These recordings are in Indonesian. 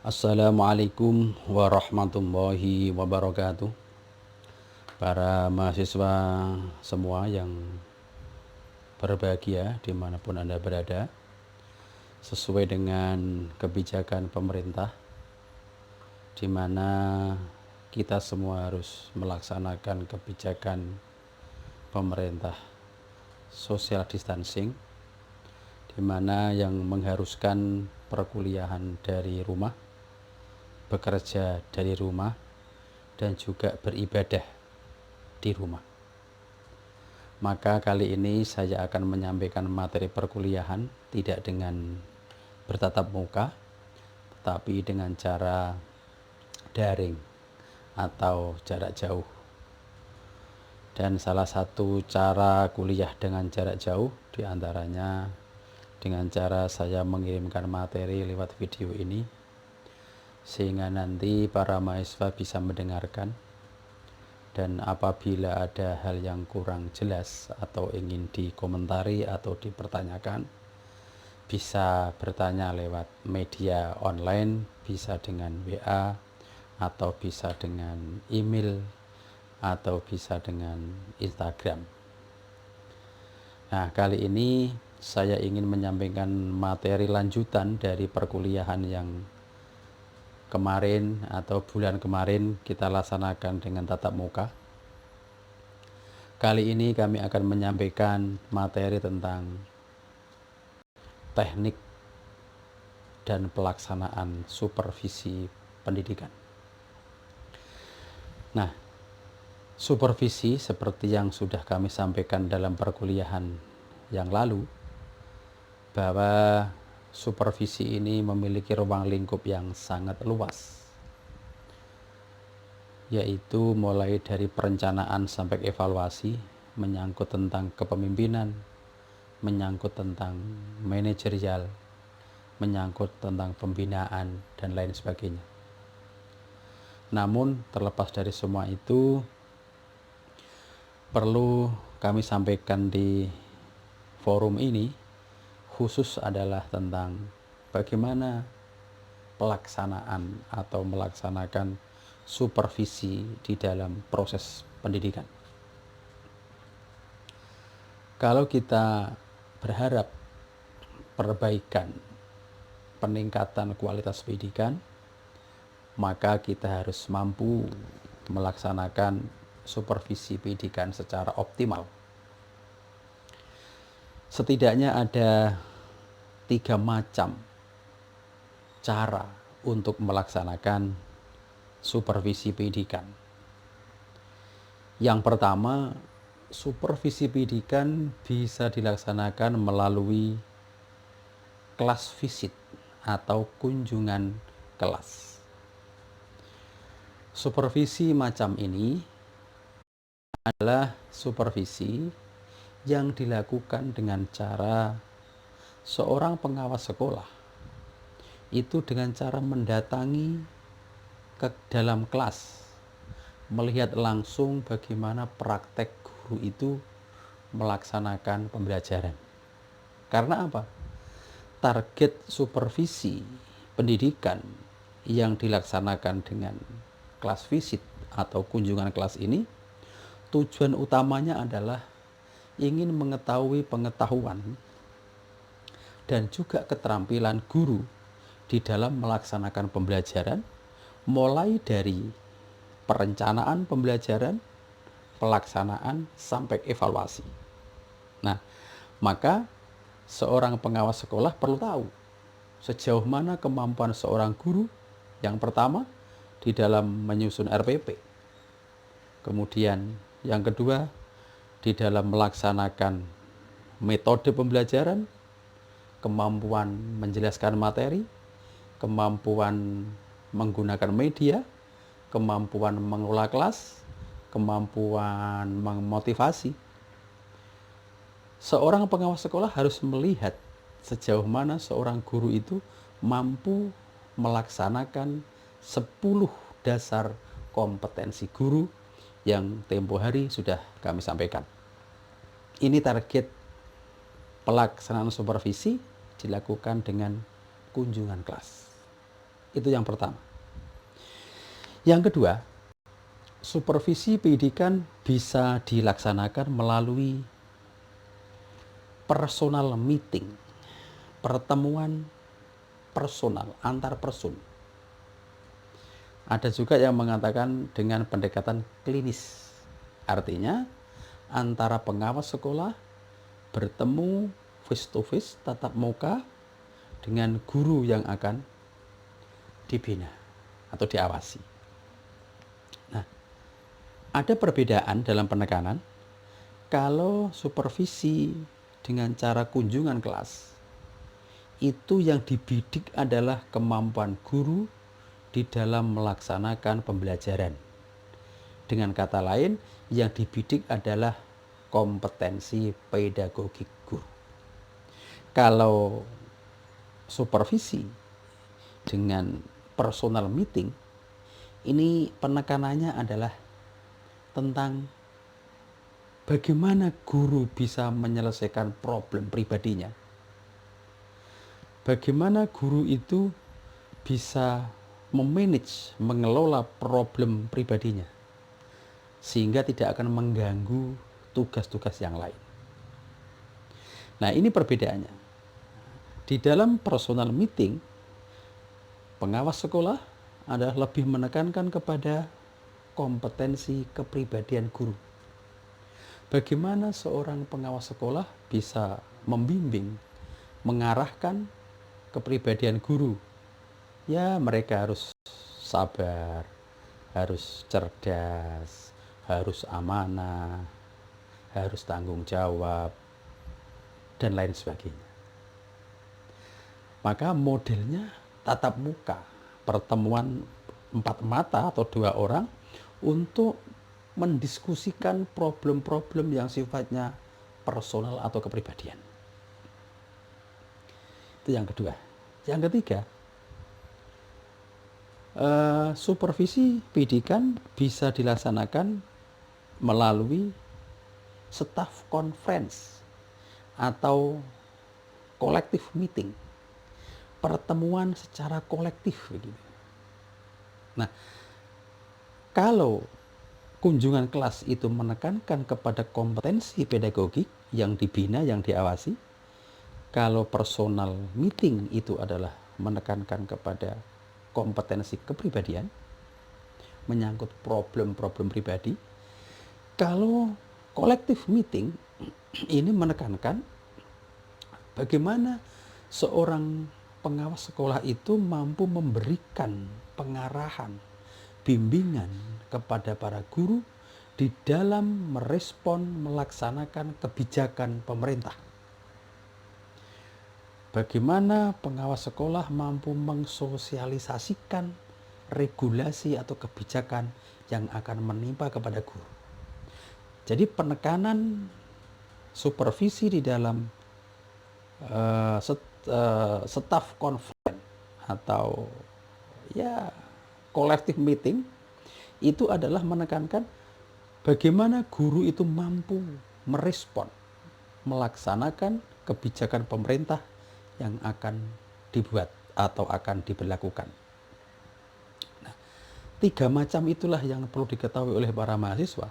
Assalamualaikum warahmatullahi wabarakatuh. Para mahasiswa semua yang berbahagia dimanapun Anda berada, sesuai dengan kebijakan pemerintah, di mana kita semua harus melaksanakan kebijakan pemerintah social distancing, di mana yang mengharuskan perkuliahan dari rumah, bekerja dari rumah, dan juga beribadah di rumah. Maka kali ini saya akan menyampaikan materi perkuliahan tidak dengan bertatap muka, tetapi dengan cara daring atau jarak jauh. Dan salah satu cara kuliah dengan jarak jauh diantaranya dengan cara saya mengirimkan materi lewat video ini, sehingga nanti para mahasiswa bisa mendengarkan, dan apabila ada hal yang kurang jelas atau ingin dikomentari atau dipertanyakan, bisa bertanya lewat media online, bisa dengan WA, atau bisa dengan email, atau bisa dengan Instagram. Nah, kali ini saya ingin menyampaikan materi lanjutan dari perkuliahan yang kemarin atau bulan kemarin kita laksanakan dengan tatap muka. Kali ini kami akan menyampaikan materi tentang teknik dan pelaksanaan supervisi pendidikan. Nah, supervisi seperti yang sudah kami sampaikan dalam perkuliahan yang lalu, bahwa supervisi ini memiliki ruang lingkup yang sangat luas, yaitu mulai dari perencanaan sampai evaluasi, menyangkut tentang kepemimpinan, menyangkut tentang manajerial, menyangkut tentang pembinaan, dan lain sebagainya. Namun terlepas dari semua itu, perlu kami sampaikan di forum ini khusus adalah tentang bagaimana pelaksanaan atau melaksanakan supervisi di dalam proses pendidikan. Kalau kita berharap perbaikan, peningkatan kualitas pendidikan, maka kita harus mampu melaksanakan supervisi pendidikan secara optimal. Setidaknya ada 3 macam cara untuk melaksanakan supervisi pendidikan. Yang pertama, supervisi pendidikan bisa dilaksanakan melalui kelas visit atau kunjungan kelas. Supervisi macam ini adalah supervisi yang dilakukan dengan cara seorang pengawas sekolah itu dengan cara mendatangi ke dalam kelas, melihat langsung bagaimana praktek guru itu melaksanakan pembelajaran. Karena apa? Target supervisi pendidikan yang dilaksanakan dengan kelas visit atau kunjungan kelas ini, tujuan utamanya adalah ingin mengetahui pengetahuan dan juga keterampilan guru di dalam melaksanakan pembelajaran, mulai dari perencanaan pembelajaran, pelaksanaan, sampai evaluasi. Nah, maka seorang pengawas sekolah perlu tahu sejauh mana kemampuan seorang guru, yang pertama di dalam menyusun RPP, kemudian yang kedua di dalam melaksanakan metode pembelajaran, kemampuan menjelaskan materi, kemampuan menggunakan media, kemampuan mengelola kelas, kemampuan memotivasi. Seorang pengawas sekolah harus melihat sejauh mana seorang guru itu mampu melaksanakan 10 dasar kompetensi guru yang tempo hari sudah kami sampaikan. Ini target pelaksanaan supervisi dilakukan dengan kunjungan kelas. Itu yang pertama. Yang kedua, supervisi pendidikan bisa dilaksanakan melalui personal meeting, pertemuan personal antar person. Ada juga yang mengatakan dengan pendekatan klinis. Artinya antara pengawas sekolah bertemu face to face, tatap muka dengan guru yang akan dibina atau diawasi. Nah, ada perbedaan dalam penekanan kalau supervisi dengan cara kunjungan kelas. Itu yang dibidik adalah kemampuan guru di dalam melaksanakan pembelajaran. Dengan kata lain, yang dibidik adalah kompetensi pedagogik guru. Kalau supervisi dengan personal meeting, ini penekanannya adalah tentang bagaimana guru bisa menyelesaikan problem pribadinya. Bagaimana guru itu bisa memanage, mengelola problem pribadinya, sehingga tidak akan mengganggu tugas-tugas yang lain. Nah, ini perbedaannya. Di dalam personal meeting, pengawas sekolah adalah lebih menekankan kepada kompetensi kepribadian guru. Bagaimana seorang pengawas sekolah bisa membimbing, mengarahkan kepribadian guru. Ya, mereka harus sabar, harus cerdas, harus amanah, harus tanggung jawab, dan lain sebagainya. Maka modelnya tatap muka, pertemuan 4 mata atau 2 orang untuk mendiskusikan problem-problem yang sifatnya personal atau kepribadian. Itu yang kedua. Yang ketiga, supervisi pendidikan bisa dilaksanakan melalui staff conference atau collective meeting, pertemuan secara kolektif begitu. Nah, kalau kunjungan kelas itu menekankan kepada kompetensi pedagogik yang dibina, yang diawasi, kalau personal meeting itu adalah menekankan kepada kompetensi kepribadian, menyangkut problem-problem pribadi. Kalau collective meeting ini menekankan bagaimana seorang pengawas sekolah itu mampu memberikan pengarahan, bimbingan kepada para guru di dalam merespon, melaksanakan kebijakan pemerintah. Bagaimana pengawas sekolah mampu mensosialisasikan regulasi atau kebijakan yang akan menimpa kepada guru. Jadi penekanan supervisi di dalam staff conference atau ya collective meeting itu adalah menekankan bagaimana guru itu mampu merespon, melaksanakan kebijakan pemerintah yang akan dibuat atau akan diberlakukan. Nah, 3 macam itulah yang perlu diketahui oleh para mahasiswa.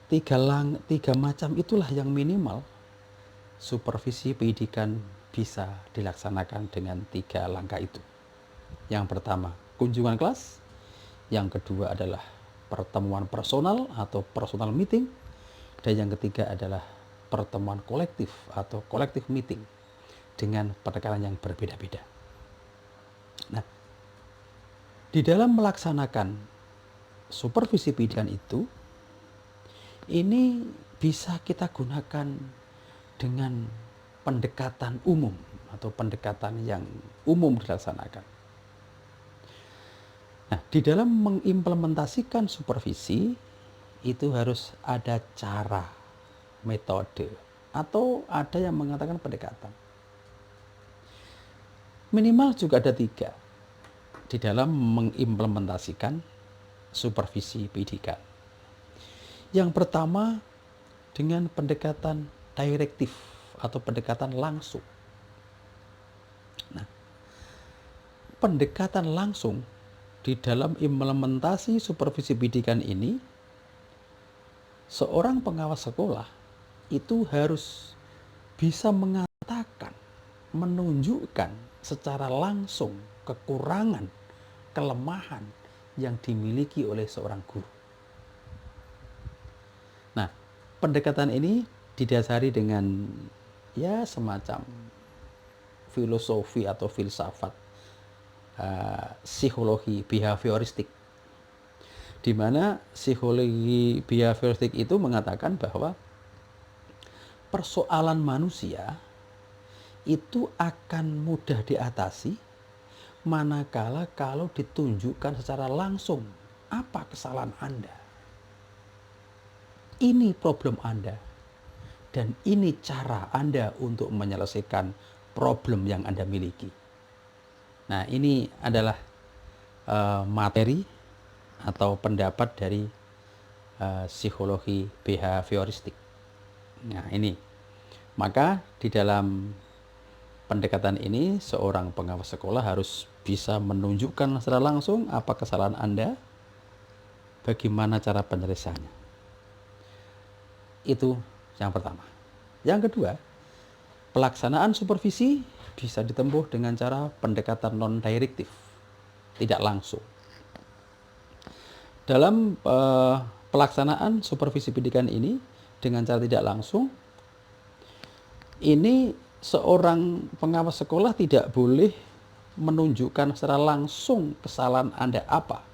3 macam itulah yang minimal supervisi pendidikan bisa dilaksanakan dengan 3 langkah itu. Yang pertama, kunjungan kelas. Yang kedua adalah pertemuan personal atau personal meeting. Dan yang ketiga adalah pertemuan kolektif atau collective meeting dengan penekanan yang berbeda-beda. Nah, di dalam melaksanakan supervisi pendidikan itu, ini bisa kita gunakan dengan pendekatan umum atau pendekatan yang umum dilaksanakan. Nah, di dalam mengimplementasikan supervisi itu harus ada cara, metode, atau ada yang mengatakan pendekatan. Minimal juga ada 3 di dalam mengimplementasikan supervisi pendidikan. Yang pertama dengan pendekatan direktif atau pendekatan langsung. Nah, pendekatan langsung di dalam implementasi supervisi pendidikan ini, seorang pengawas sekolah itu harus bisa mengatakan, menunjukkan secara langsung kekurangan, kelemahan yang dimiliki oleh seorang guru. Nah, pendekatan ini didasari dengan ya semacam filosofi atau filsafat psikologi behavioristik, di mana psikologi behavioristik itu mengatakan bahwa persoalan manusia itu akan mudah diatasi manakala kalau ditunjukkan secara langsung apa kesalahan Anda, ini problem Anda, dan ini cara Anda untuk menyelesaikan problem yang Anda miliki. Nah, ini adalah materi atau pendapat dari psikologi behavioristik. Nah, ini. Maka di dalam pendekatan ini seorang pengawas sekolah harus bisa menunjukkan secara langsung apa kesalahan Anda, bagaimana cara penyelesaiannya. Itu yang pertama. Yang kedua, pelaksanaan supervisi bisa ditempuh dengan cara pendekatan non-direktif, tidak langsung. Dalam pelaksanaan supervisi pendidikan ini dengan cara tidak langsung, ini seorang pengawas sekolah tidak boleh menunjukkan secara langsung kesalahan Anda apa.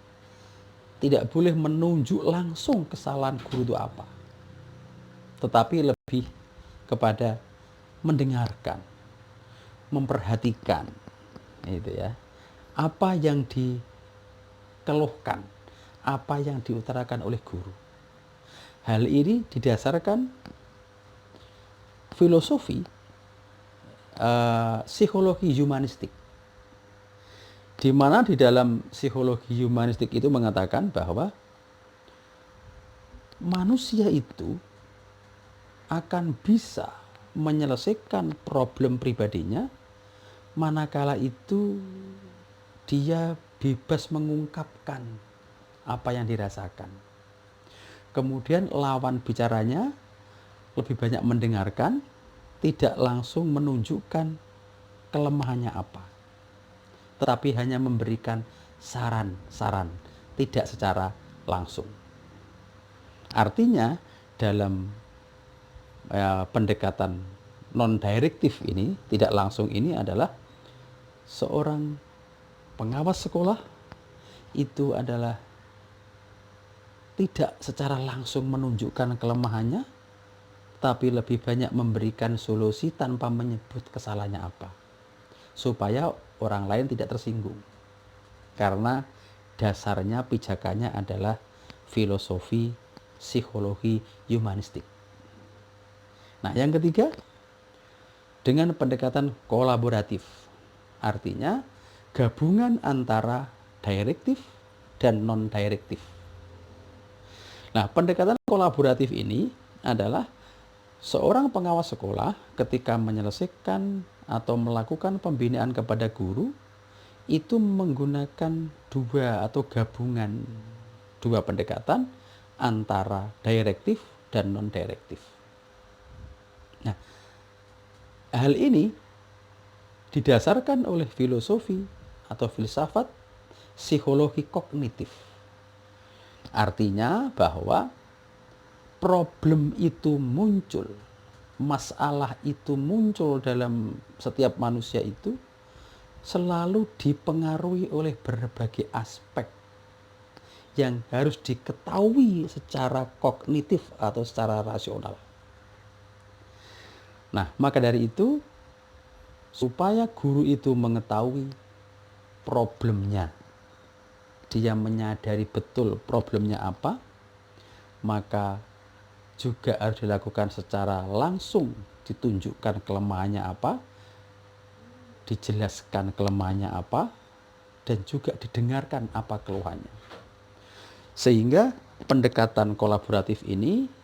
Tidak boleh menunjuk langsung kesalahan guru itu apa. Tetapi lebih kepada mendengarkan, memperhatikan, itu ya, apa yang dikeluhkan, apa yang diutarakan oleh guru. Hal ini didasarkan filosofi psikologi humanistik, di mana di dalam psikologi humanistik itu mengatakan bahwa manusia itu akan bisa menyelesaikan problem pribadinya manakala itu dia bebas mengungkapkan apa yang dirasakan. Kemudian lawan bicaranya lebih banyak mendengarkan, tidak langsung menunjukkan kelemahannya apa, tetapi hanya memberikan saran-saran, tidak secara langsung. Artinya dalam pendekatan non-direktif ini, tidak langsung ini adalah seorang pengawas sekolah itu adalah tidak secara langsung menunjukkan kelemahannya, tapi lebih banyak memberikan solusi tanpa menyebut kesalahannya apa, supaya orang lain tidak tersinggung. Karena dasarnya pijakannya adalah filosofi psikologi humanistik. Nah, yang ketiga, dengan pendekatan kolaboratif. Artinya gabungan antara direktif dan non-direktif. Nah, pendekatan kolaboratif ini adalah seorang pengawas sekolah ketika menyelesaikan atau melakukan pembinaan kepada guru itu menggunakan dua atau gabungan dua pendekatan antara direktif dan non-direktif. Nah, hal ini didasarkan oleh filosofi atau filsafat psikologi kognitif. Artinya bahwa problem itu muncul, masalah itu muncul dalam setiap manusia itu selalu dipengaruhi oleh berbagai aspek yang harus diketahui secara kognitif atau secara rasional. Nah, maka dari itu, supaya guru itu mengetahui problemnya, dia menyadari betul problemnya apa, maka juga harus dilakukan secara langsung, ditunjukkan kelemahannya apa, dijelaskan kelemahannya apa, dan juga didengarkan apa keluhannya. Sehingga pendekatan kolaboratif ini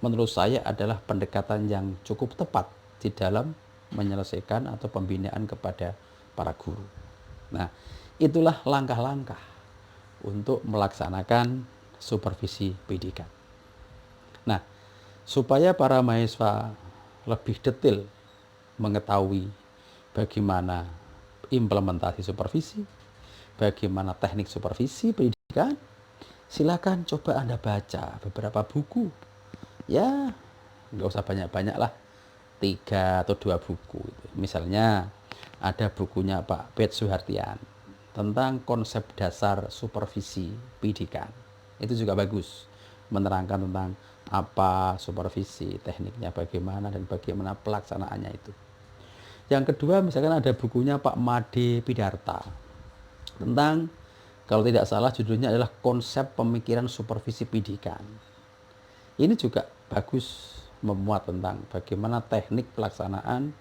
menurut saya adalah pendekatan yang cukup tepat di dalam menyelesaikan atau pembinaan kepada para guru. Nah, itulah langkah-langkah untuk melaksanakan supervisi pendidikan. Nah, supaya para mahasiswa lebih detail mengetahui bagaimana implementasi supervisi, bagaimana teknik supervisi pendidikan, silakan coba Anda baca beberapa buku. Ya, nggak usah banyak-banyak lah, 3 atau 2 buku. Misalnya ada bukunya Pak Pet Suhartian tentang konsep dasar supervisi pendidikan. Itu juga bagus, menerangkan tentang apa supervisi, tekniknya bagaimana, dan bagaimana pelaksanaannya itu. Yang kedua, misalkan ada bukunya Pak Made Pidarta tentang, kalau tidak salah judulnya adalah konsep pemikiran supervisi pendidikan. Ini juga bagus, memuat tentang bagaimana teknik pelaksanaan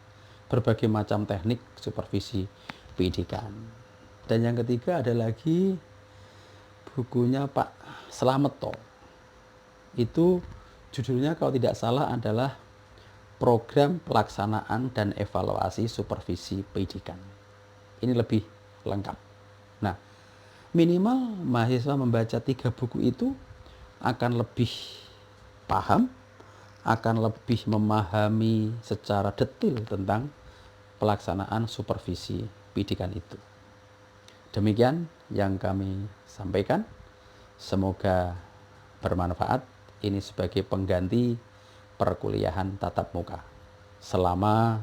berbagai macam teknik supervisi pendidikan. Dan yang ketiga ada lagi bukunya Pak Slameto. Itu judulnya kalau tidak salah adalah Program Pelaksanaan dan Evaluasi Supervisi Pendidikan. Ini lebih lengkap. Nah, minimal mahasiswa membaca 3 buku itu akan lebih paham, akan lebih memahami secara detail tentang pelaksanaan supervisi pendidikan itu. Demikian yang kami sampaikan. Semoga bermanfaat. Ini sebagai pengganti perkuliahan tatap muka selama